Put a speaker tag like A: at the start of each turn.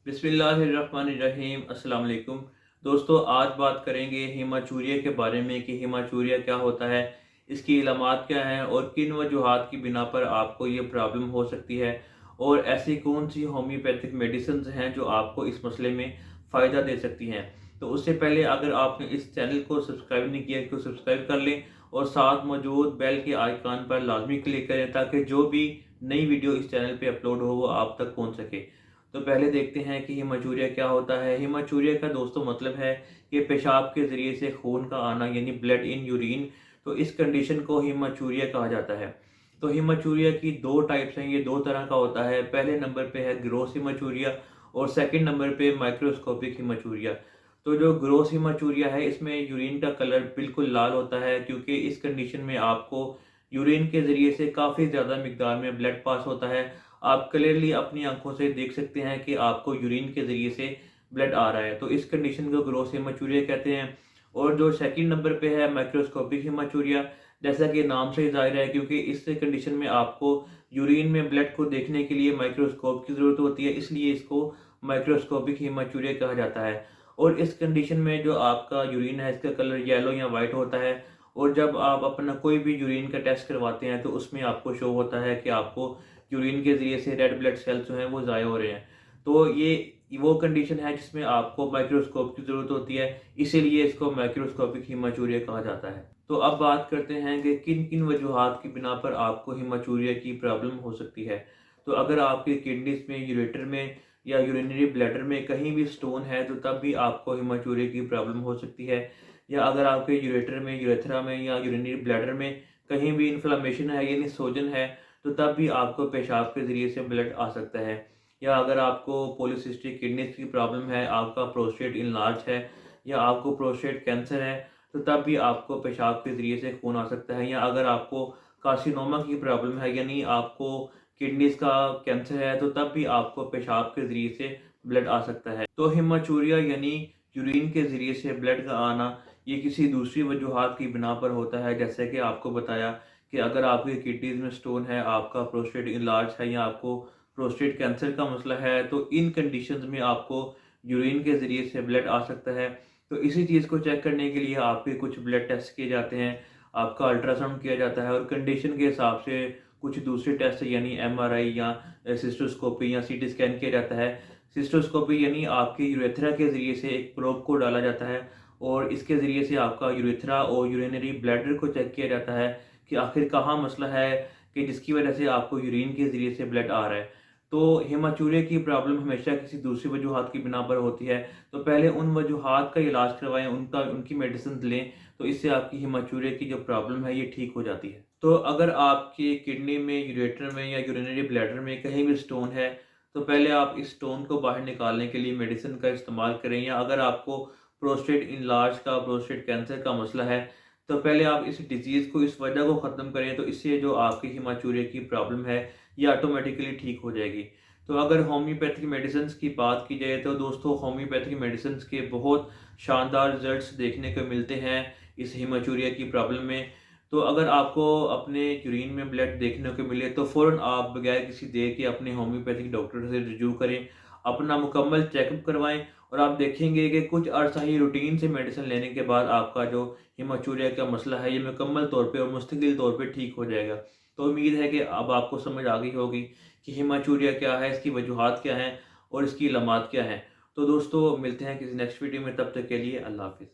A: बिस्मिल्लाहिर्रहमानिर्रहीम अस्सलाम वालेकुम। दोस्तों, आज बात करेंगे हेमाचूरिया के बारे में कि हेमाचूरिया क्या होता है, इसकी इलामात क्या हैं और किन वजूहात की बिना पर आपको ये प्रॉब्लम हो सकती है और ऐसी कौन सी होम्योपैथिक मेडिसिन हैं जो आपको इस मसले में फ़ायदा दे सकती हैं। तो उससे पहले अगर आपने इस चैनल को सब्सक्राइब नहीं किया तो सब्सक्राइब कर लें और साथ मौजूद बेल के आइकन पर लाजमी क्लिक करें ताकि जो भी नई वीडियो इस चैनल पे अपलोड हो वो आप तक पहुंच सके। तो पहले देखते हैं कि हेमाचूरिया क्या होता है। हेमाचूरिया का दोस्तों मतलब है कि पेशाब के ज़रिए से खून का आना यानी ब्लड इन यूरिन। तो इस कंडीशन को हेमाचूरिया कहा जाता है। तो हेमाचूरिया की दो टाइप्स हैं, ये दो तरह का होता है। पहले नंबर पे है ग्रोस हेमाचूरिया और सेकंड नंबर पे माइक्रोस्कोपिक हेमाचूरिया। तो जो ग्रोस हेमाचूरिया है इसमें यूरिन का कलर बिल्कुल लाल होता है क्योंकि इस कंडीशन में आपको यूरिन के ज़रिए से काफ़ी ज़्यादा मिकदार में ब्लड पास होता है। आप क्लियरली अपनी आंखों से देख सकते हैं कि आपको यूरिन के ज़रिए से ब्लड आ रहा है। तो इस कंडीशन को ग्रोस हेमाचूरिया कहते हैं। और जो सेकंड नंबर पे है माइक्रोस्कोपिक हेमाचूरिया, जैसा कि नाम से ही ज़ाहिर है क्योंकि इस कंडीशन में आपको यूरिन में ब्लड को देखने के लिए माइक्रोस्कोप की ज़रूरत होती है, इसलिए इसको माइक्रोस्कोपिक हेमाचूरिया कहा जाता है। और इस कंडीशन में जो आपका यूरिन है इसका कलर येलो या वाइट होता है और जब आप अपना कोई भी यूरिन का टेस्ट करवाते हैं तो उसमें आपको शो होता है कि आपको यूरिन के ज़रिए से रेड ब्लड सेल्स जो हैं वो ज़ाया हो रहे हैं। तो ये वो कंडीशन है जिसमें आपको माइक्रोस्कोप की ज़रूरत होती है, इसीलिए इसको माइक्रोस्कोपिक हेमाचूरिया कहा जाता है। तो अब बात करते हैं कि किन-किन वजूहात की बिना पर आपको हेमाचूरिया की प्रॉब्लम हो सकती है। तो अगर आपकी किडनीज़ में, यूरेटर में या यूरिनरी ब्लैडर में कहीं भी स्टोन है तो तब भी आपको हेमाचूरिया की प्रॉब्लम हो सकती है। या अगर आपके यूरेटर में, यूरेथ्रा में या यूरिनरी ब्लैडर में कहीं भी इन्फ्लेमेशन है यानी सोजन है तो तब भी आपको पेशाब के ज़रिए से ब्लड आ सकता है। या अगर आपको पॉलीसिस्टिक किडनीज़ की प्रॉब्लम है, आपका प्रोस्टेट इनलार्ज है या आपको प्रोस्टेट कैंसर है, तो तब भी आपको पेशाब के ज़रिए से खून आ सकता है। या अगर आपको कार्सिनोमा की प्रॉब्लम है यानी आपको किडनीज़ का कैंसर है, तो तब भी आपको पेशाब के ज़रिए से ब्लड आ सकता है। तो हेमाचूरिया यानी यूरिन के ज़रिए से ब्लड का आना, ये किसी दूसरी वजूहात की बिना पर होता है, जैसे कि आपको बताया कि अगर आपकी किडनीज़ में स्टोन है, आपका प्रोस्टेट इनलार्ज है या आपको प्रोस्टेट कैंसर का मसला है, तो इन कंडीशंस में आपको यूरिन के ज़रिए से ब्लड आ सकता है। तो इसी चीज़ को चेक करने के लिए आपके कुछ ब्लड टेस्ट किए जाते हैं, आपका अल्ट्रासाउंड किया जाता है और कंडीशन के हिसाब से कुछ दूसरे टेस्ट यानी एमआरआई या सिस्टोस्कोपी या सीटी स्कैन किया जाता है। सिस्टोस्कोपी यानी आपके यूरेथ्रा के ज़रिए से एक प्रोब को डाला जाता है और इसके ज़रिए से आपका यूरेथ्रा और यूरिनरी ब्लैडर को चेक किया जाता है कि आखिर कहाँ मसला है कि जिसकी वजह से आपको यूरिन के ज़रिए से ब्लड आ रहा है। तो हेमाचूरिया की प्रॉब्लम हमेशा किसी दूसरी वजूहात की बिना पर होती है, तो पहले उन वजूहात का इलाज करवाएँ, उनकी मेडिसिन लें, तो इससे आपकी हेमाचूरिया की जो प्रॉब्लम है ये ठीक हो जाती है। तो अगर आपकी किडनी में, यूरेटर में या यूरिनरी ब्लैडर में कहीं भी स्टोन है, तो पहले आप इस स्टोन को बाहर निकालने के लिए मेडिसिन का इस्तेमाल करें। या अगर आपको प्रोस्टेट इनलार्ज का, प्रोस्टेट कैंसर का मसला है, तो पहले आप इस डिज़ीज़ को, इस वजह को ख़त्म करें, तो इससे जो आपकी हेमाचूरिया की प्रॉब्लम है, ये ऑटोमेटिकली ठीक हो जाएगी। तो अगर होम्योपैथिक मेडिसिन्स की बात की जाए तो दोस्तों होम्योपैथिक मेडिसिन्स के बहुत शानदार रिज़ल्ट्स देखने को मिलते हैं इस हेमाचूरिया की प्रॉब्लम में। तो अगर आपको अपने यूरिन में ब्लड देखने को मिले तो फ़ौरन आप बगैर किसी देर के अपने होम्योपैथिक डॉक्टर से रिव्यू करें, अपना मुकम्मल चेकअप करवाएँ और आप देखेंगे कि कुछ अर्सा ही रूटीन से मेडिसिन लेने के बाद आपका जो हेमाचूरिया का मसला है ये मुकम्मल तौर पे और मुस्तकिल तौर पे ठीक हो जाएगा। तो उम्मीद है कि अब आपको समझ आ गई होगी कि हेमाचूरिया क्या है, इसकी वजूहात क्या हैं और इसकी अलामात क्या हैं। तो दोस्तों मिलते हैं किसी नेक्स्ट वीडियो में, तब तक के लिए अल्लाह हाफ़िज़।